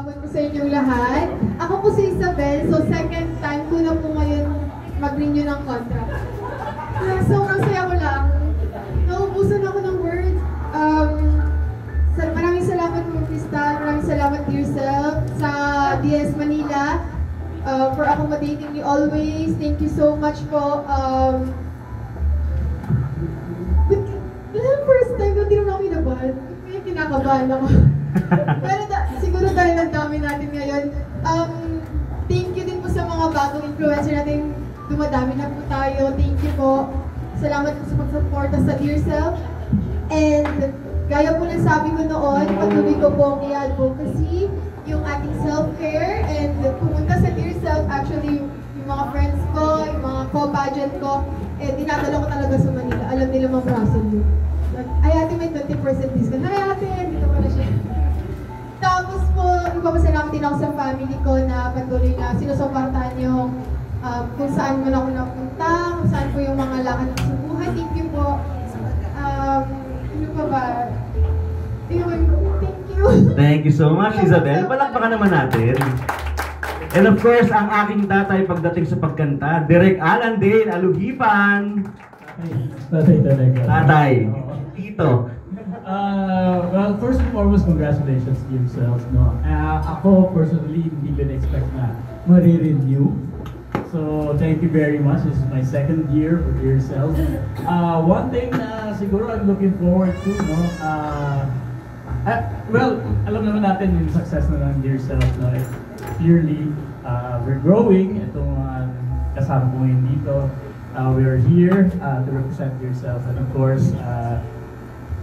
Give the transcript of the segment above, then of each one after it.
hapon po sa inyong lahat. Ako po si Isabel, so second time ko na po ngayon mag-renew ng contract. Sobrang saya ko lang. Naubusan ako ng words. Maraming salamat po, Crystal. Maraming salamat to yourself sa DS Manila for accommodating me always. Thank you so much po. But first time ko, hindi naman ako kinabahan. Kaya kinakabahan ako. Pero siguro dahil ang dami natin ngayon, thank you din po sa mga bagong influencer natin. Dumadami na po tayo. Thank you po. Salamat po sa pag-supporta sa Dear Self. And gaya po ng sabi ko noon, patuloy ko po ang i-advocacy, yung ating self-care, and pumunta sa Dear Self, actually, yung mga friends ko, yung mga co-pageant ko, dinadala ko talaga sa Manila. Alam nila mag-Russell yun. Like, ay ate, may 20% discount. Ay ate, dito pala siya. Tapos po, ipapasalamat din ako sa family ko na patuloy na sinusuportahan yung kung saan mo na ako napunta, kung saan po yung mga lakad ng subuhay. Thank you po. Ano pa ba? Thank you. Thank you so much, Isabel. Palakpakan naman natin. And of course, ang aking tatay pagdating sa pagkanta, Direk Alan Dale Alugipan. Tatay talaga. Tatay. Tito. Well, first and foremost, congratulations to yourselves. No? Ako, personally, hindi ko na-expect na marirenew. So, thank you very much. This is my second year for yourself. One thing na siguro I'm looking forward to, no? Well, alam naman natin yung success na ng Dear Self, no? Clearly, we're growing. Itong kasama ko ngayon dito. We're here to represent Dear Self. And of course,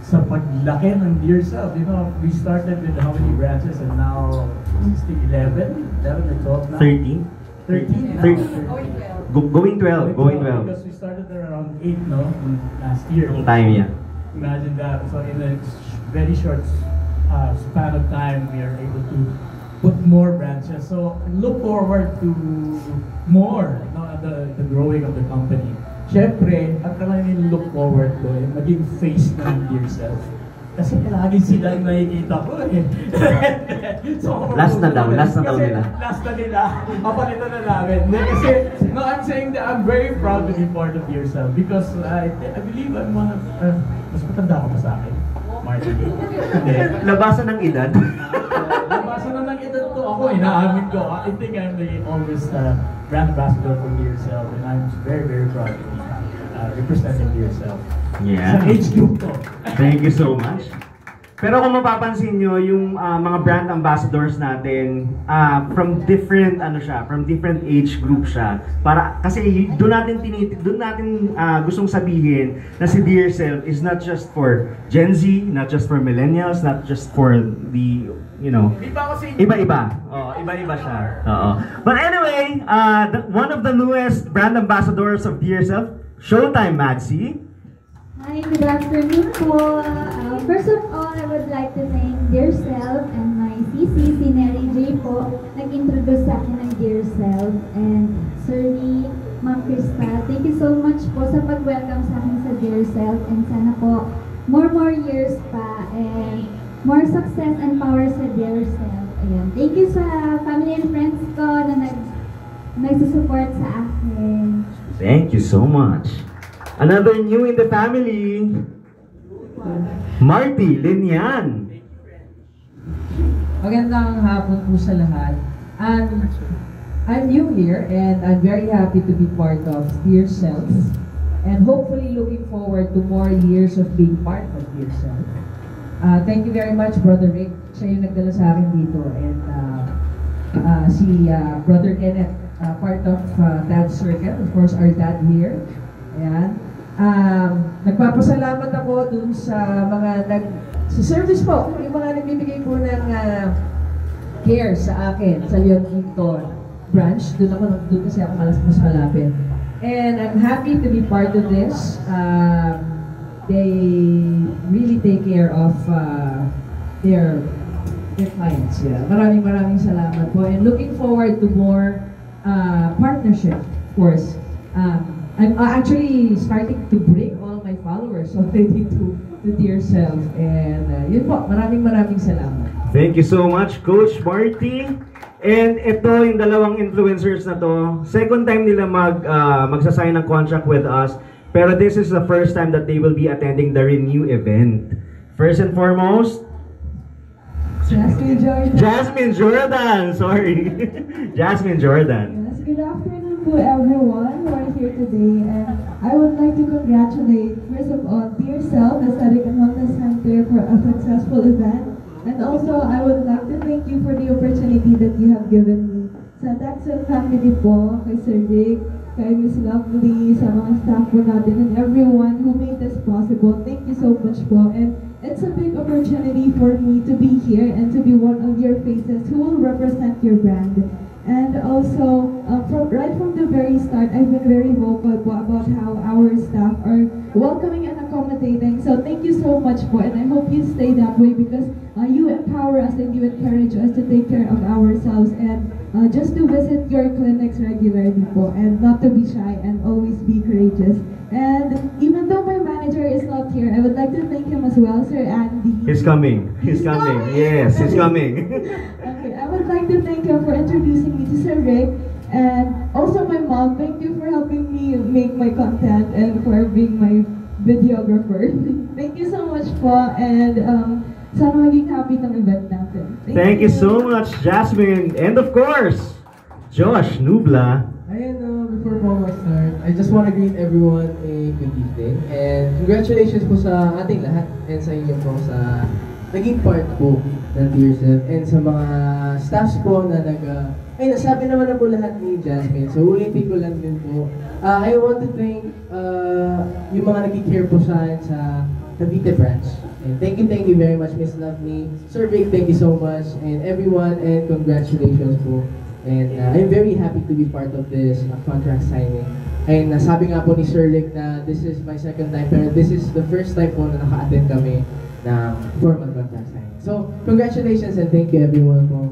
sa paglaki ng Dear Self, you know, we started with how many branches and now 11 or 12 now? 13. 13 now. Going 12. Going 12. Because we started around 8, no? Last year. Time, yeah. Imagine that. So in a very short span of time, we are able to put more branches. So look forward to more, no? The growing of the company. Siyempre, ang talagang look forward ko ay maging face ng Dear Self. Kasi palagi silang nakikita ko eh. So, last na daw nila. Last na nila. Papalitan na namin. Kasi, no, I'm saying that I'm very proud to be part of Dear Self because I believe I'm one of, mas matanda ko pa sa akin. Martin. Labasan ng edad. Labasan na ng edad to ako, inaamin ko. I think I'm the oldest brand ambassador for Dear Self and I'm very, very proud to be representing Dear Self. Yeah. Sa age group ko. Thank you so much. Pero kung mapapansin nyo, yung mga brand ambassadors natin, from different age group siya. Para kasi doon natin gustong sabihin na si Dear Self is not just for Gen Z, not just for millennials, not just for the, you know, iba-iba. Oh, iba-iba siya. Oo. But anyway, one of the newest brand ambassadors of Dear Self, Showtime Madsy. Hi, good afternoon po. First of all, I would like to thank Dear Self and my CC, si Nelly J po, nag-introduce sa akin ng Dear Self. And Sir Lee, Ma'am Crystal, thank you so much po sa pag-welcome sa akin sa Dear Self. And sana po, more years pa and more success and power sa Dear Self. Ayan. Thank you sa family and friends ko na nagsusupport sa akin. Thank you so much. Another new in the family, Marty Linian. Magandang hapon po sa lahat. I'm new here and I'm very happy to be part of Dear Self and hopefully looking forward to more years of being part of Dear Self. Thank you very much, Brother Rick. Siya yung nagdala sa akin dito and si Brother Kenneth, part of Dad's Circle, of course our dad here. Ayan. Nagpapasalamat ako dun sa mga sa service po, yung mga nagbibigay po ng care sa akin, sa Leon Quinto branch. Doon kasi ako mas malapit. And I'm happy to be part of this. They really take care of their clients. Yeah. Maraming salamat po. And looking forward to more partnership, of course. I'm actually starting to bring all my followers already to Dear Self. And yun po, maraming salamat. Thank you so much, Coach Marty. And ito, yung dalawang influencers na to, second time nila magsasign ng contract with us. Pero this is the first time that they will be attending the Renew event. First and foremost, Jasmine Jordan. Jasmine Jordan, sorry. Jasmine Jordan. Yes, good afternoon to everyone who are here today, and I would like to congratulate, first of all, Dear Self, Aesthetic and Wellness Center for a successful event. And also, I would like to thank you for the opportunity that you have given me. Sa Daxel family po, kay Sir Rick, kay Miss Lovely, sa mga staff po natin, and everyone who made this possible. Thank you so much po. And it's a big opportunity for me to be here and to be one of your faces who will represent your brand. And also, right from the very start, I've been very vocal po about how our staff are welcoming and accommodating. So thank you so much po, and I hope you stay that way because you empower us and you encourage us to take care of ourselves and just to visit your clinics regularly po, and not to be shy and always be courageous. And even though my manager is not here, I would like to thank him as well, Sir Andy. He's coming. He's coming. Yes, he's coming. Okay, I would like to thank him for introducing me to Sir Rick, and also my mom. Thank you for helping me make my content and for being my videographer. Thank you so much po, and sana maging happy ng event natin. Thank you so much, Jasmine. And of course, Josh Nubla. Ayan, before po mag-start, I just want to greet everyone a good evening. And congratulations po sa ating lahat and sa inyo po sa naging part po ng Dear Self and sa mga staffs po na ay, nasabi naman na po lahat ni Jasmine. So, ulitin ko lang din po. I want to thank yung mga nag-care po sa akin sa Cavite branch. And thank you very much, Miss Lovely. Sir Rick, thank you so much. And everyone, and congratulations po. And I'm very happy to be part of this contract signing. And sabi nga po ni Sir Rick na this is my second time, pero this is the first time po na naka-attend kami ng formal contract signing. So, congratulations and thank you everyone po.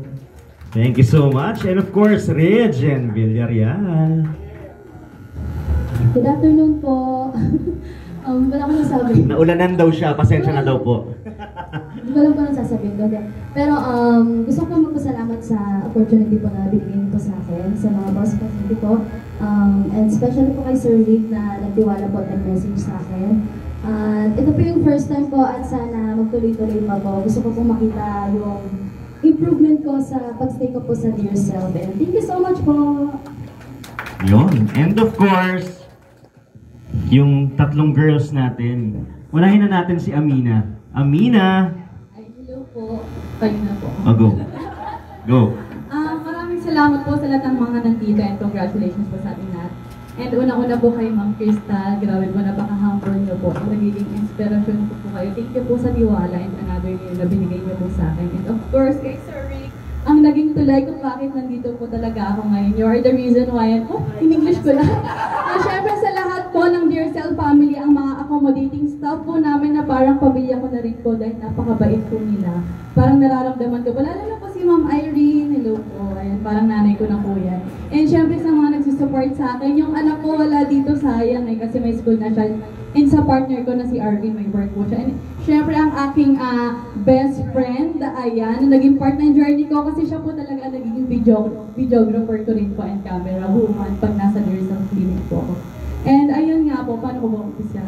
Thank you so much. And of course, Regen Villarreal. Good afternoon po. Wala akong nasabi. Naulanan daw siya. Pasensya na daw po. Wala ko nang sasabihin ko. Pero gusto ko magpasalamat sa opportunity po na bibigyan po sa akin, sa mga boss facility po. And especially po kay Sir Rick na nagtiwala po at nag-message sa akin. Ito po yung first time po at sana magtuloy-tuloy pa po. Gusto ko po makita yung improvement ko sa pag-stay ko po sa Dear Self. And thank you so much po! Yun. And of course, yung tatlong girls natin. Walahin na natin si Amina. Amina! Ay, hello po. Kayo na po. Oh, go. Go. Maraming salamat po sa lahat ng mga nandito and congratulations po sa ating lahat. And una-una po kay Ma'am Crystal, grabe po, napaka-humble niyo po. Ang nagiging inspirasyon po kayo. Thank you po sa tiwala and another year na binigay niyo po sa akin. And of course, kay Sir Rick, ang naging tulay kung bakit nandito po talaga ako ngayon. You are the reason why, in English ko lang. Siyempre sa lahat po ng Dear Self family, ang mga accommodating staff po namin na parang pamilya ko na rin po dahil napakabait po nila. Parang nararamdaman ko po, lalo na po si Ma'am Irene, hello po, ayan, parang nanay ko na po yan. And syempre sa mga nagsusupport sa akin, yung anak ko wala dito, sayang kasi may school na siya. And sa partner ko na si Arvin, may work po siya. And syempre ang aking best friend, ayan, na naging part ng journey ko kasi siya po talaga naging videographer ko rin po and camera woman pag nasa Dear Self clinic po ako. And ayun nga po, paano ko ba umpisa?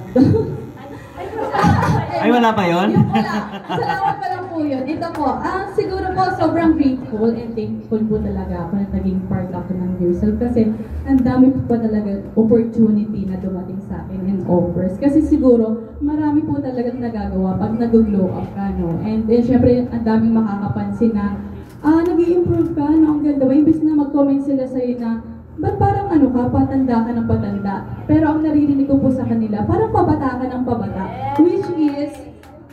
Ay, wala pa yun? Yung wala. Salamat pa lang po yun. Ito po, siguro po sobrang grateful and thankful po talaga ako na naging part ako ng Dear Self kasi ang dami po talaga opportunity na dumating sa akin and offers. Kasi siguro, marami po talagang nagagawa pag nag-glow up ka, no? And syempre, ang daming makakapansin na nag-i-improve ka, no? Ang ganda ba? Imbis na mag-comment sila sa'yo na ba't parang patanda ka ng patanda? Pero ang naririnig ko po sa kanila, parang pabata ka ng pabata. Which is,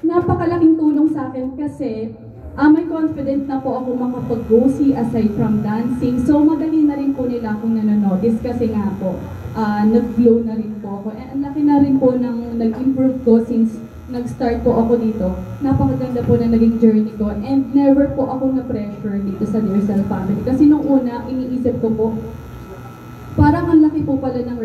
napakalaking tulong sa akin kasi may confident na po ako makapag-go-see aside from dancing. So, madali na rin po nila akong nanonotice kasi nga po, nag-glow na rin po ako. And ang laki na rin po ng nag-improve ko since nag-start po ako dito. Napakaganda po na naging journey ko and never po ako na-pressure dito sa Dear Self family. Kasi nung una, iniisip ko po, parang ang laki po pala ng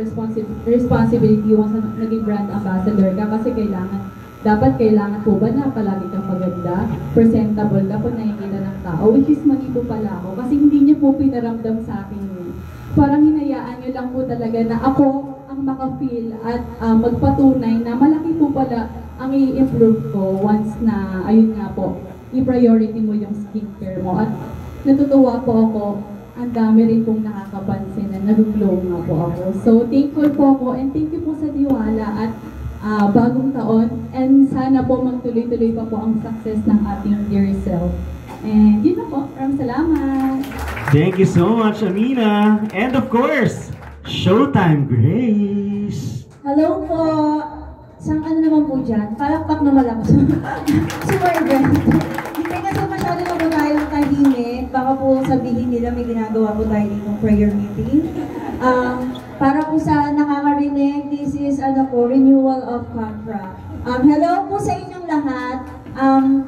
responsibility once naging brand ambassador ka kasi kailangan dapat kailangan po ba na palagi kang maganda, presentable ka kung nakikita ng tao, which is mali po pala ako kasi hindi niyo po pinaramdam sa akin yun. Parang hinayaan niyo lang po talaga na ako ang maka-feel at magpatunay na malaki po pala ang i-improve ko once na, ayun nga po, i-priority mo yung skincare mo. At natutuwa po ako, ang dami rin pong nakakapansin na nag-glow nga po ako. So, thankful po ako and thank you po sa tiwala at bagong taon. And sana po magtuloy-tuloy pa po ang success ng ating dear self. And yun na po. Maraming salamat. Thank you so much, Amina. And of course, Showtime Grace. Hello po. Isang ano naman po dyan, palakpak naman lang. Super event. Hindi kasi masyado na po tayong tahimik. Baka po sabihin nila may ginagawa po tayo ditong prayer meeting. Para po sa nakakarinig, this is renewal of contract. Hello po sa inyong lahat.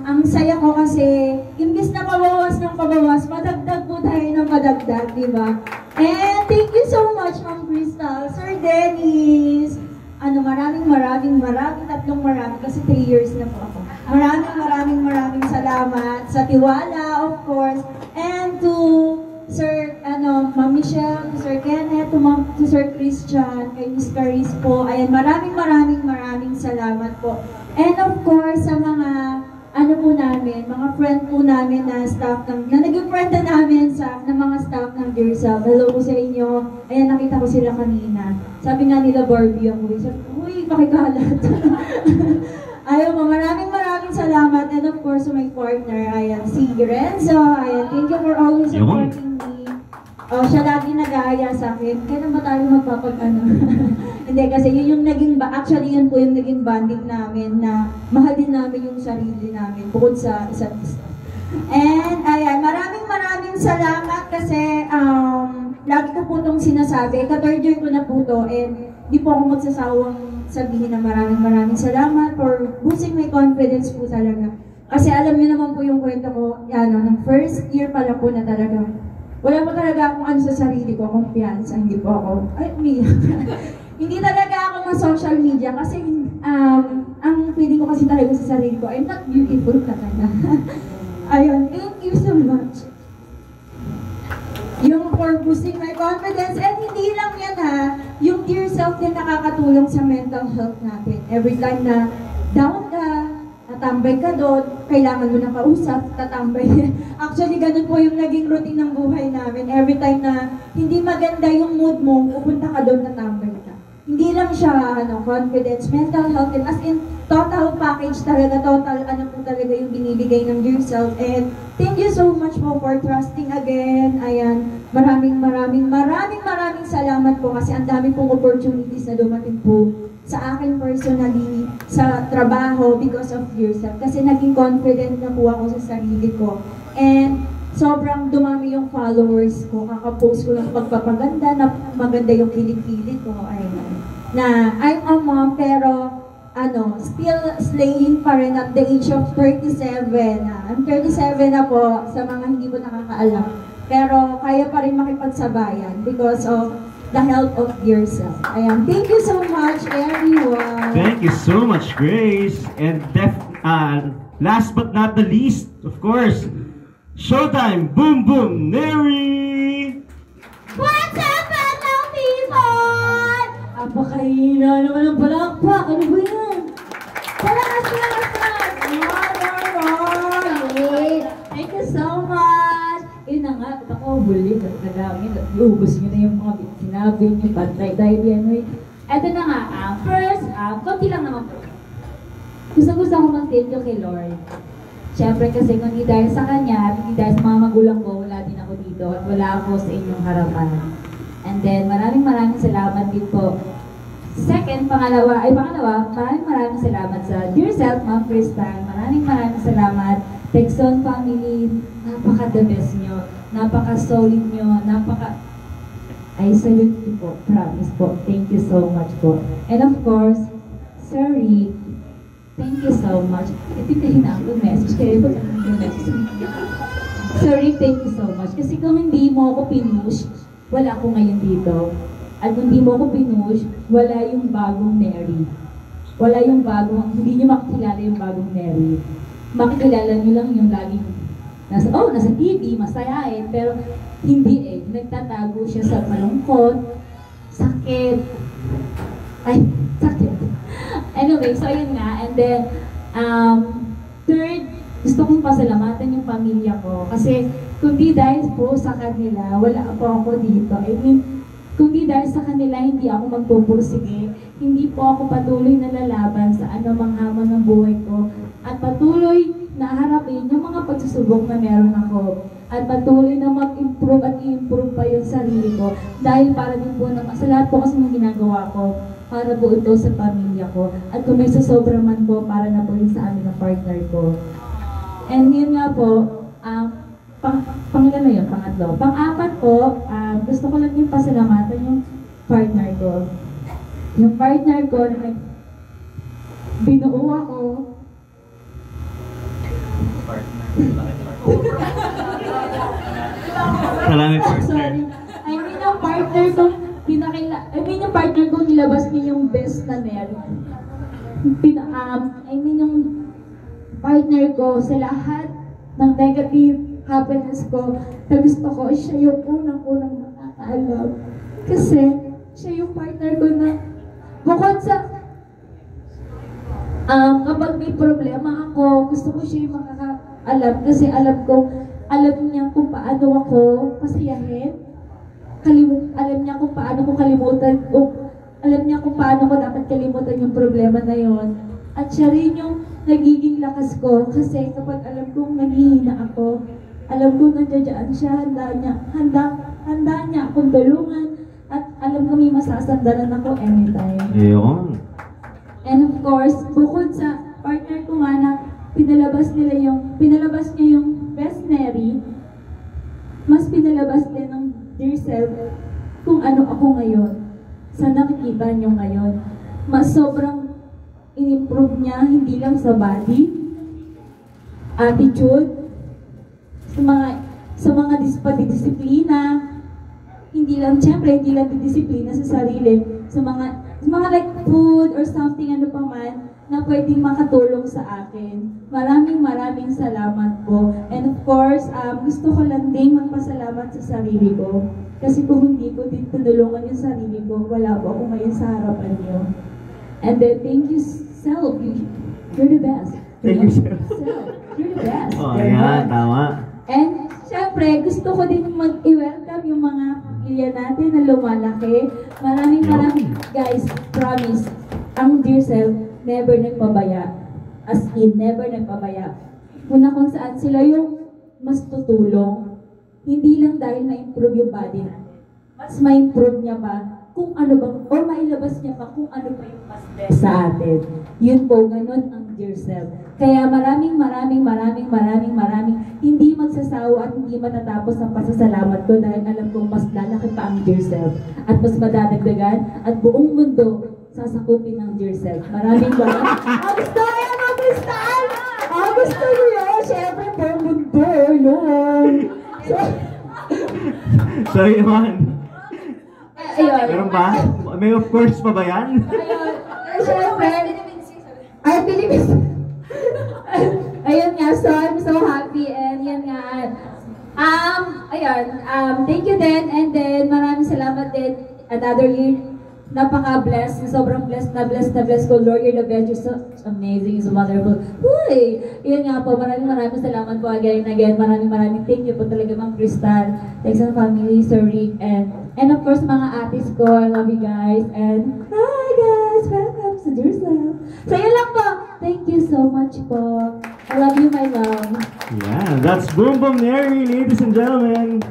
Ang saya ko kasi, imbis na pabawas ng pabawas, madagdag po tayo ng madagdag, di ba? And thank you so much, Ma'am Crystal, Sir Dennis. Tatlong marami, kasi 3 years na po ako. Maraming salamat sa tiwala, of course, and to Sir, Ma'am Michelle, to Sir Kenneth, to Sir Christian, kay Miss Caris po. Ayan, maraming salamat po. And of course, sa mga, mga friend po namin na staff na naging friend na namin ng mga staff ng Dear Self. Hello po sa inyo. Ayan, nakita ko sila kanina. Sabi nga nila, Barbie ako. Sabi ko, uy, pakikalat. Ayaw po, maraming salamat. And of course, my partner, ayan, si Renzo. Ayan, thank you for always supporting me. Oh, siya lagi nag-aaya sa akin. Kailan ba tayo Hindi, kasi yun yung actually yun po yung naging bonding namin na mahal din namin yung sarili namin bukod sa isa't isa. And ayan, maraming salamat kasi lagi ko po itong sinasabi. Ka-third year ko na po ito and di po ako magsasawang sabihin na maraming salamat for boosting my confidence po talaga. Kasi alam niyo naman po yung kwento ko, ng first year pa lang po na talaga. Wala po talaga akong sa sarili ko, kumpiyansa, hindi po ako, hindi talaga ako ma-social media kasi ang feeling ko kasi talaga sa sarili ko, I'm not beautiful talaga. Ayun, thank you so much. Yung for boosting my confidence, and hindi lang yan yung Dear Self din nakakatulong sa mental health natin. Every time na down ka, tatambay ka doon, kailangan mo na kausap, tatambay. Actually, ganun po yung naging routine ng buhay namin. Every time na hindi maganda yung mood mo, pupunta ka doon, tatambay ka. Hindi lang siya, confidence, mental health, and as in, total package talaga, total, po talaga yung binibigay ng Dear Self. And thank you so much po for trusting again. Ayan, maraming salamat po kasi ang dami pong opportunities na dumating po sa akin personally, sa trabaho because of Dear Self. Kasi naging confident na po ako sa sarili ko. And sobrang dumami yung followers ko. Kakapost ko ng pagpapaganda na maganda yung kilig-kilig ko. Ayun. Na I'm a mom pero still slaying pa rin at the age of 37. I'm 37 na po sa mga hindi ko nakakaalam. Pero kaya pa rin makipagsabayan because of the help of Dear Self. Ayan. Thank you so much, everyone. Thank you so much, Grace. And last but not the least, of course, Showtime Boom Boom Neri! What's up, hello people? Apakahina naman ang palakpak. Ano ba yan? Palakas! Thank you so much. Yun na nga, ako huli, nagdagawin, iubos nyo na yung mga sinabi nyo, pantay-tayo, Eto na nga, first, konti lang naman po. Gusto ko mag-thank you kay Lord. Siyempre kasi kung hindi dahil sa Kanya, hindi dahil sa mga magulang ko, wala din ako dito at wala ako sa inyong harapan. And then, maraming salamat din po. Second, pangalawa, maraming salamat sa Dear Self, Ma'am Crystal. Maraming salamat. Texon family, napaka-the best nyo. Napaka-solid nyo. I salute you po. Promise po. Thank you so much po. And of course, Sir Rick, thank you so much. Itindahin na ako message kayo. Sir Rick, thank you so much. Kasi kung hindi mo ako pinush, wala ako ngayon dito. At kung hindi mo ako pinush, wala yung bagong Neri. wala yung bagong, hindi nyo makikilala yung bagong Neri. Makikilala nyo lang yung laging nasa TV, masayain, pero hindi eh. Nagtatago siya sa malungkot, sakit. Ay, sakit. Anyway, so ayun nga. And then, third, gusto kong pasalamatan yung pamilya ko. Kasi, kundi dahil po sa kanila, wala po ako dito. I mean, kundi dahil sa kanila, hindi ako magpupursige. Hindi po ako patuloy na lalaban sa anumang hamon ng buhay ko. At patuloy na harapin yung mga pagsusubok na meron ako. At patuloy na mag-improve at i-improve pa yung sarili ko. Dahil para din po naman, sa lahat po kasi ng ginagawa ko, para po ito sa pamilya ko. At kung may sasobra man po, para na po rin sa amin ng partner ko. And yun nga po, pangilan na yun, pangatlo. Pang-apat po, gusto ko lang yung pasalamatan yung partner ko. Yung partner ko na binuo ako. Salamat, partner. Sorry. I mean, yung partner ko, yung partner ko nilabas niya yung best na meron. I mean, yung partner ko sa lahat ng negative happiness ko, na gusto ko, siya yung unang-unang nakakaalam. Kasi, siya yung partner ko na, bukod sa, kapag may problema ako, gusto ko siya yung makakaalam. Kasi alam niya kung paano ako pasayahin. Alam niya kung paano ko kalimutan, alam niya kung paano ko dapat kalimutan yung problema na yon. At siya rin yung nagiging lakas ko kasi kapag alam kong naghihina ako, alam kong nandiyan siya, handa niya akong tulungan at alam ko may masasandalan ako anytime. Ayun. And of course, bukod sa partner ko nga na pinalabas niya yung best Neri, mas pinalabas din ng dear self kung ano ako ngayon. Sa nakikita niyo ngayon, mas sobrang in-improve niya, hindi lang sa body, attitude, sa mga disiplina, hindi lang disiplina sa sarili, sa mga like food or something ano pa man na pwedeng makatulong sa akin. Maraming salamat po. And of course, gusto ko lang din magpasalamat sa sarili ko. Kasi kung hindi ko din tinulungan yung sarili ko, wala po ako ngayon sa harapan niyo. And then, thank you, self. You're the best. Thank you, self. You're the best. Oh, ayan, tama. And, syempre, gusto ko din mag-i-welcome yung mga pamilya natin na lumalaki. Maraming, guys, promise, ang dear self, never nagpabaya. As in, never nagpabaya. Una kung saan sila yung mas tutulong. Hindi lang dahil ma-improve yung body na. Mas ma-improve niya pa kung ano bang, or mailabas niya pa kung ano pa yung mas best sa atin. Yun po, ganun ang dear self. Kaya maraming, hindi magsasawa at hindi matatapos ang pasasalamat ko dahil alam kong mas lalaki pa ang dear self. At mas madadagdagan at buong mundo sasakupin ng dear self. Maraming. Gusto yan, Kristal! Gusto nyo yun! Siyempre, buong mundo, yun! So, yun. Ayun. Meron ba? May of course pa ba yan? Ayun. Siyempre, I believe ayun nga, so I'm so happy and yan nga. Ayun, thank you din and then maraming salamat din another year. Napaka-blessed, sobrang blessed ko. Lord, you're the best, you're so amazing, so wonderful. Uy! Yun nga po, maraming salamat po again and again. Maraming thank you po talaga, Ma'am Kristal. Thanks sa family, Sir Rick, and of course, mga atis ko. I love you guys. And hi guys! Welcome to Dear Self. So yun lang po. Thank you so much po. I love you, my love. Yeah, that's Boom Boom Neri, ladies and gentlemen.